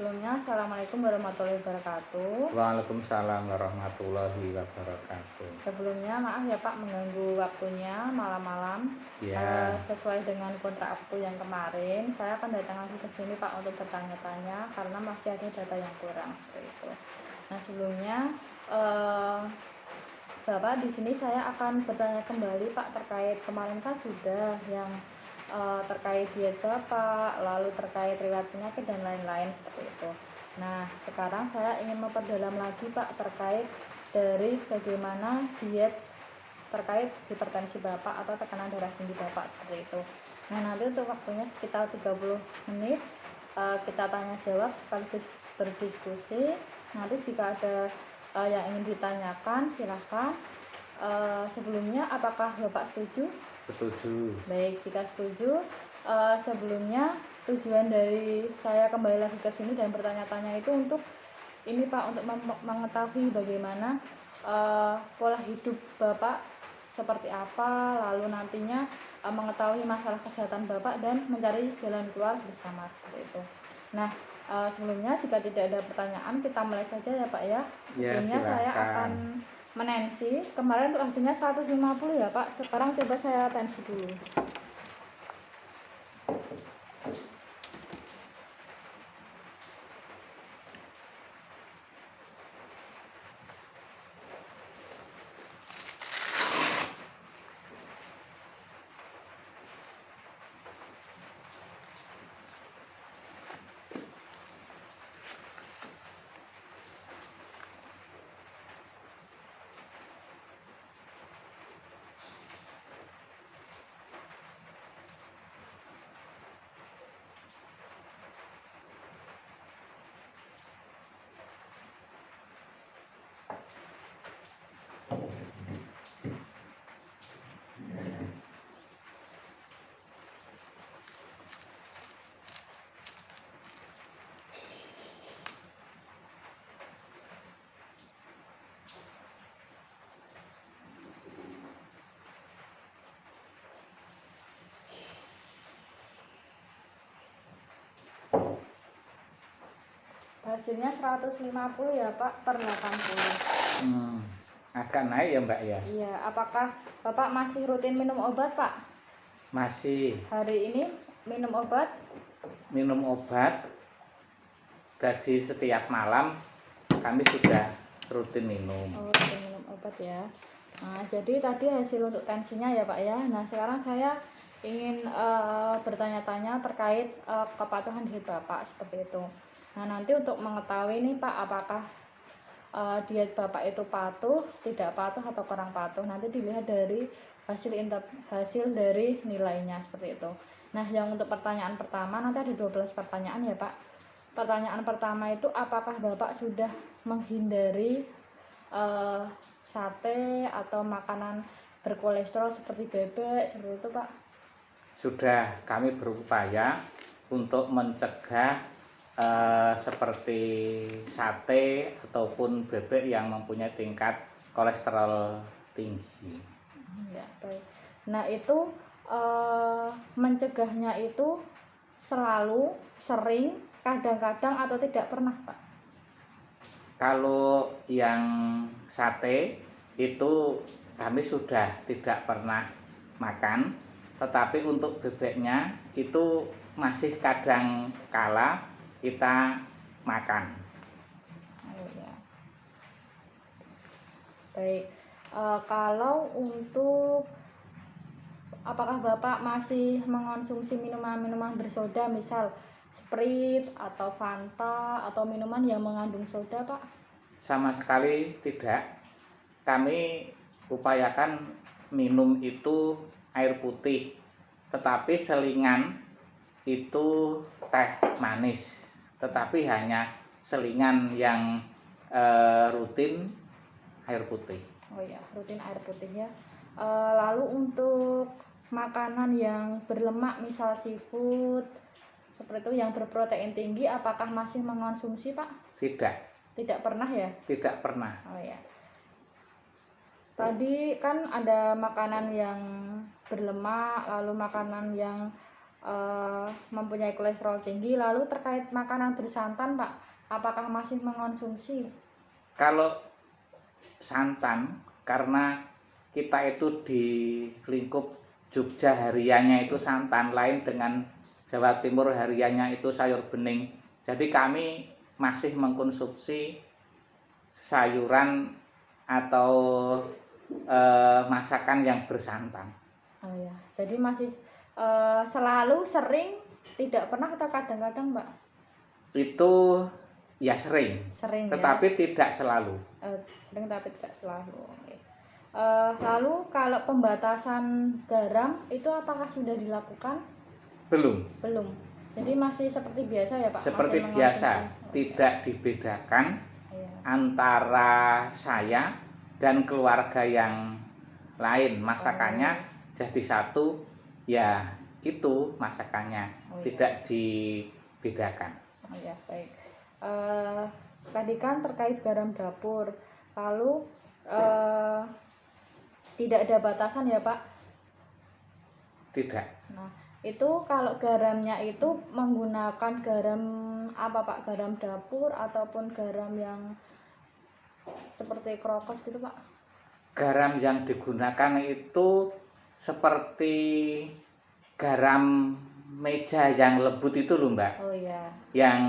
Sebelumnya, Assalamualaikum warahmatullahi wabarakatuh. Waalaikumsalam warahmatullahi wabarakatuh. Sebelumnya, maaf ya Pak mengganggu waktunya malam-malam. Ya. Sesuai dengan kontrak waktu yang kemarin, saya akan datang lagi ke sini Pak untuk bertanya-tanya karena masih ada data yang kurang seperti itu. Nah, sebelumnya Bapak di sini saya akan bertanya kembali Pak terkait kemarin kan sudah yang terkait diet Bapak, lalu terkait riwayat penyakit dan lain-lain seperti itu. Nah, sekarang saya ingin memperdalam lagi Pak terkait dari bagaimana diet terkait hipertensi Bapak atau tekanan darah tinggi Bapak seperti itu. Nah, nanti untuk waktunya sekitar 30 menit kita tanya jawab sekaligus berdiskusi. Nanti jika ada yang ingin ditanyakan silahkan. Sebelumnya apakah Bapak setuju? Setuju. Baik, jika setuju, sebelumnya tujuan dari saya kembali lagi ke sini dan bertanya-tanya itu untuk ini Pak, untuk mengetahui bagaimana pola hidup Bapak seperti apa, lalu nantinya mengetahui masalah kesehatan Bapak dan mencari jalan keluar bersama seperti itu. Nah, sebelumnya jika tidak ada pertanyaan kita mulai saja ya Pak ya. Sebelumnya saya akan menensi. Kemarin untuk hasilnya 150 ya Pak. Sekarang coba saya tensi dulu. Hasilnya 150 ya Pak per 80. Agak naik ya Mbak ya? Iya, apakah Bapak masih rutin minum obat Pak? Masih. Hari ini minum obat? Minum obat. Jadi setiap malam kami sudah rutin minum. Oh, rutin minum obat ya. Nah, jadi tadi hasil untuk tensinya ya Pak ya. Nah, sekarang saya ingin bertanya-tanya terkait kepatuhan diet Bapak seperti itu. Nah, nanti untuk mengetahui nih Pak apakah diet Bapak itu patuh, tidak patuh atau kurang patuh, nanti dilihat dari hasil dari nilainya seperti itu. Nah, yang untuk pertanyaan pertama nanti ada 12 pertanyaan ya Pak. Pertanyaan pertama itu apakah Bapak sudah menghindari sate atau makanan berkolesterol seperti bebek seperti itu Pak? Sudah, kami berupaya untuk mencegah seperti sate ataupun bebek yang mempunyai tingkat kolesterol tinggi. Ya, baik. Nah, itu mencegahnya itu selalu, sering, kadang-kadang atau tidak pernah Pak? Kalau yang sate itu kami sudah tidak pernah makan, tetapi untuk bebeknya itu masih kadang kala kita makan. Oh ya. Baik. Kalau untuk apakah Bapak masih mengonsumsi minuman-minuman bersoda, misal Sprite atau Fanta atau minuman yang mengandung soda Pak? Sama sekali tidak. Kami upayakan minum itu air putih, tetapi selingan itu teh manis, tetapi hanya selingan yang rutin air putih. Oh ya, rutin air putih ya. Lalu untuk makanan yang berlemak, misal seafood seperti itu yang berprotein tinggi, apakah masih mengonsumsi Pak? Tidak. Tidak pernah ya? Tidak pernah. Oh ya. Tadi kan ada makanan yang berlemak, lalu makanan yang mempunyai kolesterol tinggi. Lalu terkait makanan bersantan Pak, apakah masih mengonsumsi? Kalau santan, karena kita itu di lingkup Jogja hariannya itu santan, lain dengan Jawa Timur hariannya itu sayur bening. Jadi kami masih mengkonsumsi sayuran atau masakan yang bersantan. Oh ya, jadi masih selalu, sering, tidak pernah atau kadang-kadang Mbak? Itu ya sering, Sering tetapi tidak selalu. Sering tapi tidak selalu. Oke. Lalu kalau pembatasan garam itu apakah sudah dilakukan? Belum. Belum. Jadi masih seperti biasa ya Pak? Seperti Masih biasa, mengonsumsi? tidak dibedakan Iya. antara saya dan keluarga yang lain. Masakannya jadi satu, ya itu masakannya, Oh, iya. tidak dibedakan. Oh ya, baik. Tadi kan terkait garam dapur, lalu tidak ada batasan ya Pak? Tidak. Nah, itu kalau garamnya itu menggunakan garam apa Pak? Garam dapur ataupun garam yang seperti krokos gitu Pak? Garam yang digunakan itu seperti garam meja yang lembut itu loh Mbak. Oh iya. Yang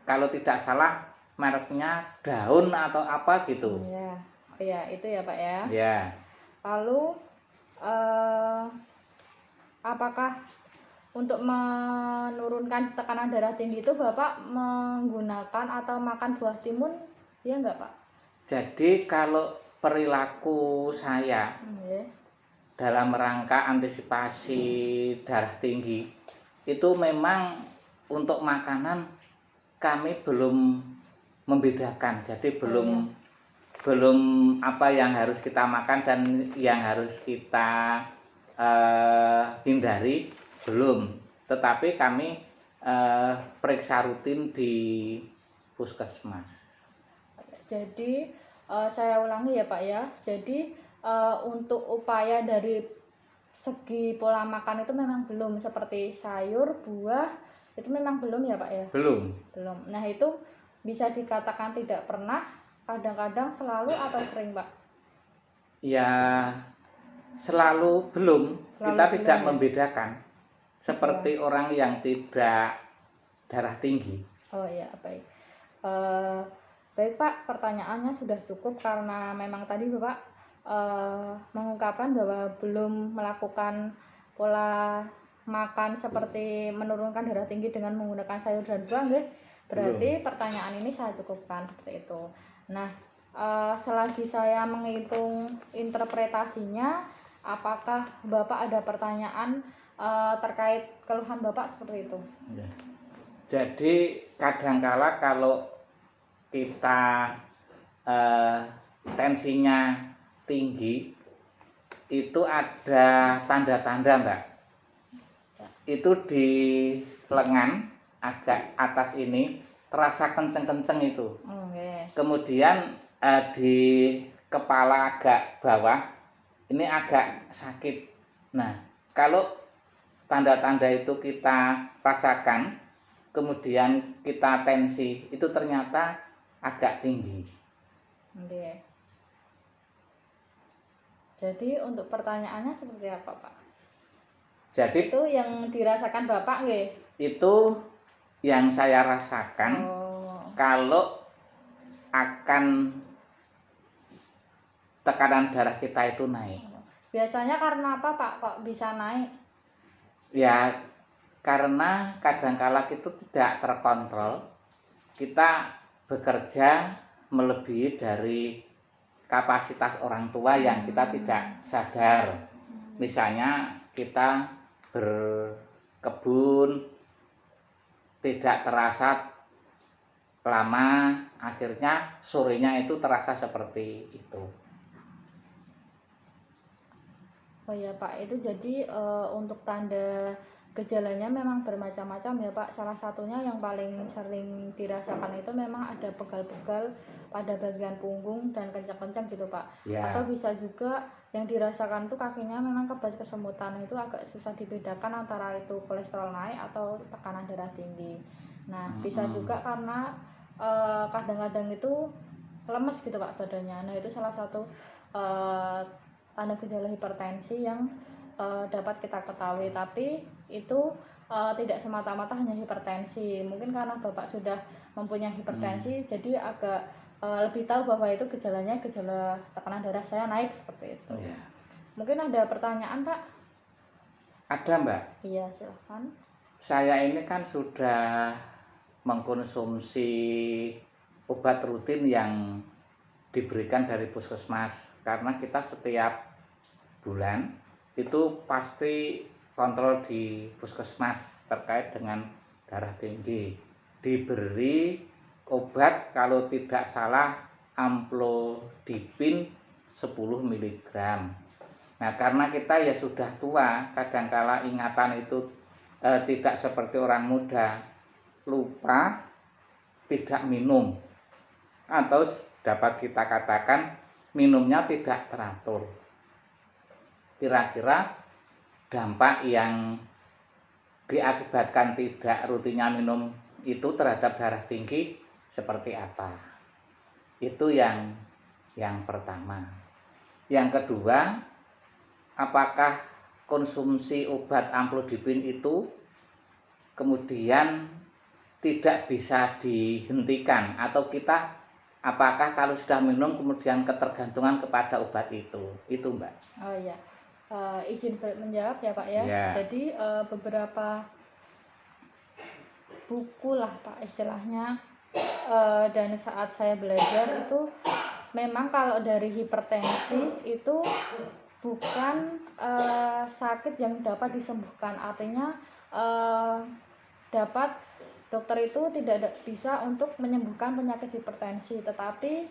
kalau tidak salah mereknya Daun atau apa gitu. Iya. Oh iya, itu ya Pak ya. Ya. Lalu apakah untuk menurunkan tekanan darah tinggi itu Bapak menggunakan atau makan buah timun? Ya enggak Pak? Jadi kalau perilaku saya Iya. dalam rangka antisipasi darah tinggi itu memang untuk makanan kami belum membedakan. Jadi belum apa yang harus kita makan dan yang harus kita hindari, belum. Tetapi kami periksa rutin di puskesmas. Jadi saya ulangi ya Pak ya. Jadi untuk upaya dari segi pola makan itu memang belum, seperti sayur, buah itu memang belum ya Pak ya? Belum. Belum. Nah, itu bisa dikatakan tidak pernah, kadang-kadang, selalu, atau sering Pak? Ya selalu belum. Selalu Kita belum, tidak ya? membedakan seperti orang yang tidak darah tinggi. Oh iya, baik. Baik Pak, pertanyaannya sudah cukup karena memang tadi Bapak mengungkapkan bahwa belum melakukan pola makan seperti menurunkan darah tinggi dengan menggunakan sayur dan buah, nggih. Berarti pertanyaan ini saya cukupkan seperti itu. Nah, selagi saya menghitung interpretasinya, apakah Bapak ada pertanyaan terkait keluhan Bapak seperti itu? Ya. Jadi kadangkala kalau kita tensinya tinggi itu ada tanda-tanda Mbak. Itu di lengan agak atas ini terasa kenceng-kenceng itu. Okay. Kemudian di kepala agak bawah ini agak sakit. Nah, kalau tanda-tanda itu kita rasakan, kemudian kita tensi, itu ternyata agak tinggi. Okay. Jadi untuk pertanyaannya seperti apa Pak? Jadi itu yang dirasakan Bapak nggih? Itu yang saya rasakan. Kalau akan tekanan darah kita itu naik. Biasanya karena apa Pak kok bisa naik? Ya karena kadangkala itu tidak terkontrol. Kita bekerja melebihi dari kapasitas orang tua yang kita tidak sadar. Misalnya kita berkebun tidak terasa lama, akhirnya sorenya itu terasa seperti itu. Oh ya Pak, itu jadi untuk tanda Gejalanya memang bermacam-macam ya Pak. Salah satunya yang paling sering dirasakan itu memang ada pegal-pegal pada bagian punggung dan kencang-kencang gitu Pak. Atau Ya. bisa juga yang dirasakan tuh kakinya memang kebas kesemutan, itu agak susah dibedakan antara itu kolesterol naik atau tekanan darah tinggi. Nah, bisa juga karena kadang-kadang itu lemes gitu Pak badannya. Nah, itu salah satu tanda gejala hipertensi yang dapat kita ketahui, tapi itu tidak semata-mata hanya hipertensi. Mungkin karena Bapak sudah mempunyai hipertensi, jadi agak lebih tahu bahwa itu gejalanya gejala tekanan darah saya naik seperti itu. Ya. Mungkin ada pertanyaan Pak? Ada Mbak. Iya, silahkan. Saya ini kan sudah mengkonsumsi obat rutin yang diberikan dari puskesmas, karena kita setiap bulan itu pasti kontrol di puskesmas terkait dengan darah tinggi. Diberi obat kalau tidak salah amlodipin 10 mg. Nah, karena kita ya sudah tua, kadangkala ingatan itu tidak seperti orang muda, lupa tidak minum, atau dapat kita katakan minumnya tidak teratur. Kira-kira dampak yang diakibatkan tidak rutinnya minum itu terhadap darah tinggi seperti apa? Itu yang pertama. Yang kedua, apakah konsumsi obat amlodipin itu kemudian tidak bisa dihentikan, atau kita apakah kalau sudah minum kemudian ketergantungan kepada obat itu Mbak? Oh iya, izin menjawab ya Pak ya. Ya. Jadi beberapa buku lah Pak istilahnya, dan saat saya belajar itu memang kalau dari hipertensi itu bukan sakit yang dapat disembuhkan, artinya dokter itu tidak bisa untuk menyembuhkan penyakit hipertensi, tetapi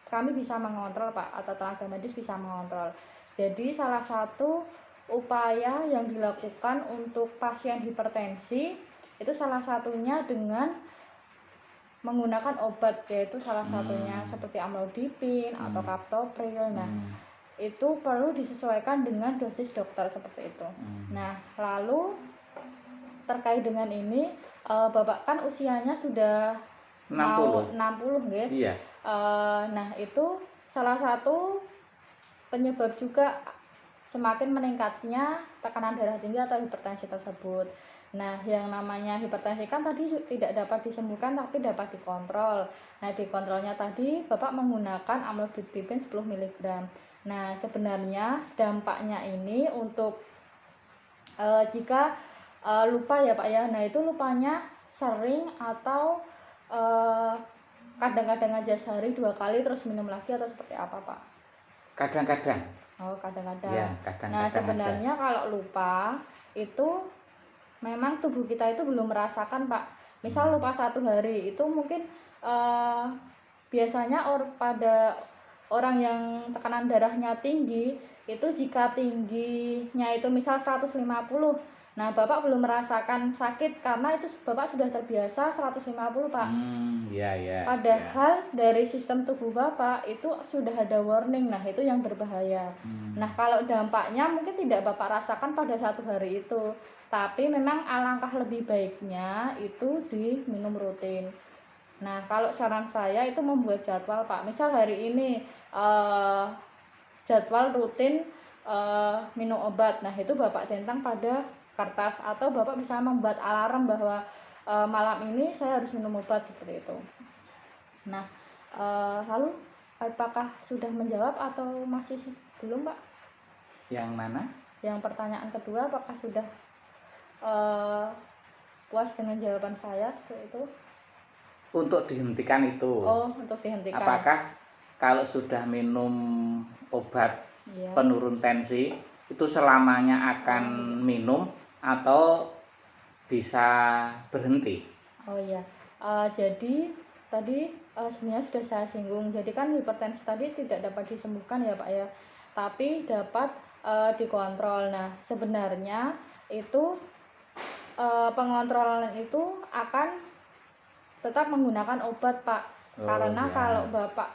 kami bisa mengontrol Pak, atau tenaga medis bisa mengontrol. Jadi salah satu upaya yang dilakukan untuk pasien hipertensi itu salah satunya dengan menggunakan obat, yaitu salah satunya seperti amlodipin atau captopril. Nah, itu perlu disesuaikan dengan dosis dokter seperti itu. Nah, lalu terkait dengan ini, Bapak kan usianya sudah 60. mau 60 nggih. Iya. Nah, itu salah satu penyebab juga semakin meningkatnya tekanan darah tinggi atau hipertensi tersebut. Nah, yang namanya hipertensi kan tadi tidak dapat disembuhkan tapi dapat dikontrol. Nah, dikontrolnya tadi Bapak menggunakan amlodipin 10 mg. Nah, sebenarnya dampaknya ini untuk jika lupa ya Pak ya. Nah, itu lupanya sering atau kadang-kadang aja sehari 2 kali terus minum lagi, atau seperti apa Pak? Kadang-kadang. Oh, kadang-kadang. Ya, kadang-kadang. Nah, sebenarnya aja. Kalau lupa itu memang tubuh kita itu belum merasakan Pak. Misal lupa 1 hari itu mungkin biasanya pada orang yang tekanan darahnya tinggi itu, jika tingginya itu misal 150, nah Bapak belum merasakan sakit karena itu Bapak sudah terbiasa 150 Pak. Ya. Padahal dari sistem tubuh Bapak itu sudah ada warning, nah itu yang berbahaya. Nah, kalau dampaknya mungkin tidak Bapak rasakan pada 1 hari itu, tapi memang alangkah lebih baiknya itu diminum rutin. Nah, kalau saran saya itu membuat jadwal Pak. Misal hari ini jadwal rutin minum obat. Nah, itu Bapak centang pada kertas, atau Bapak bisa membuat alarm bahwa malam ini saya harus minum obat seperti itu. Nah, lalu apakah sudah menjawab atau masih belum Pak? Yang mana? Yang pertanyaan kedua, apakah sudah puas dengan jawaban saya seperti itu? Untuk dihentikan itu. Oh, untuk dihentikan. Apakah kalau sudah minum obat penurun tensi itu selamanya akan minum atau bisa berhenti? Oh iya, jadi tadi sebenarnya sudah saya singgung. Jadi kan hipertensi tadi tidak dapat disembuhkan ya Pak ya, tapi dapat dikontrol. Nah, sebenarnya itu pengontrolan itu akan tetap menggunakan obat, Pak. Oh, Karena ya. kalau Bapak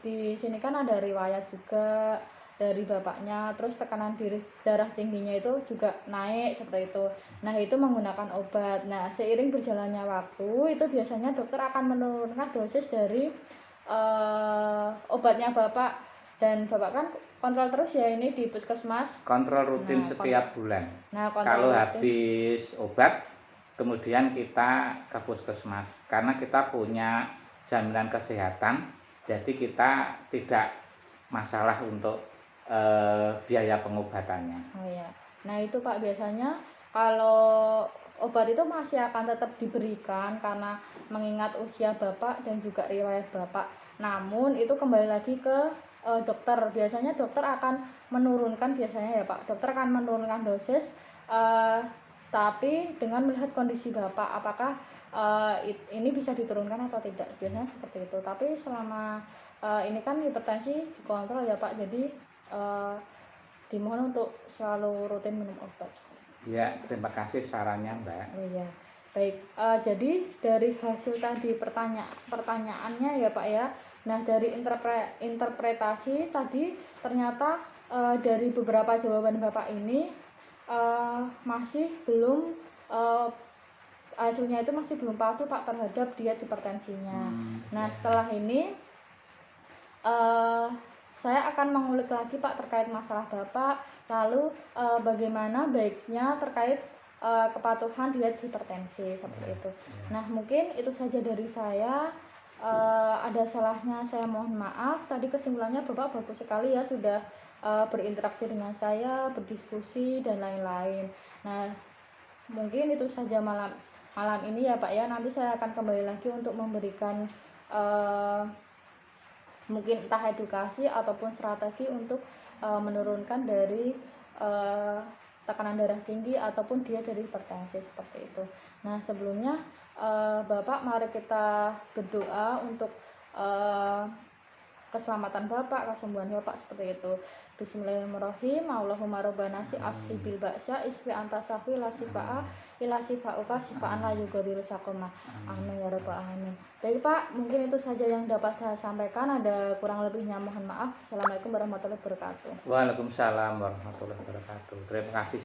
di sini kan ada riwayat juga dari bapaknya, terus tekanan darah tingginya itu juga naik seperti itu. Nah, itu menggunakan obat. Nah, seiring berjalannya waktu itu biasanya dokter akan menurunkan dosis dari obatnya Bapak, dan Bapak kan kontrol terus ya ini di puskesmas. Kontrol rutin Nah, setiap bulan. Nah, Kalau kontrol rutin. habis obat, kemudian kita ke puskesmas. Karena kita punya jaminan kesehatan, jadi kita tidak masalah untuk biaya pengobatannya. Oh ya. Nah, itu Pak, biasanya kalau obat itu masih akan tetap diberikan karena mengingat usia Bapak dan juga riwayat Bapak. Namun itu kembali lagi ke dokter. Biasanya dokter akan menurunkan, biasanya ya Pak, dokter akan menurunkan dosis, tapi dengan melihat kondisi Bapak, apakah ini bisa diturunkan atau tidak. Biasanya seperti itu. Tapi selama ini kan hipertensi dikontrol ya Pak, jadi dimohon untuk selalu rutin minum obat. Ya, terima kasih sarannya, Mbak. Oh iya, baik. Jadi dari hasil tadi pertanyaannya ya Pak ya. Nah, dari interpretasi tadi ternyata dari beberapa jawaban Bapak ini masih belum hasilnya itu masih belum patuh Pak terhadap diet hipertensinya. Nah, setelah ini saya akan mengulik lagi Pak terkait masalah Bapak, lalu bagaimana baiknya terkait kepatuhan diet hipertensi seperti itu. Nah, mungkin itu saja dari saya. Ada salahnya saya mohon maaf. Tadi kesimpulannya Bapak bagus sekali ya, sudah berinteraksi dengan saya, berdiskusi dan lain-lain. Nah, mungkin itu saja malam ini ya Pak ya. Nanti saya akan kembali lagi untuk memberikan mungkin entah edukasi ataupun strategi untuk menurunkan dari tekanan darah tinggi ataupun dia dari hipertensi seperti itu. Nah, sebelumnya Bapak, mari kita berdoa untuk keselamatan Bapak, kesembuhan Bapak seperti itu. Bismillahirrahmanirrahim. Allahumma rabbana si asli bil ba'sa isfi anta safi la sifa'a ila sifa'uka sifa'an la yugadiru sakoma. Amin ya rabbal alamin. Baik Pak, mungkin itu saja yang dapat saya sampaikan. Ada kurang lebihnya mohon maaf. Assalamualaikum warahmatullahi wabarakatuh. Waalaikumsalam warahmatullahi wabarakatuh. Terima kasih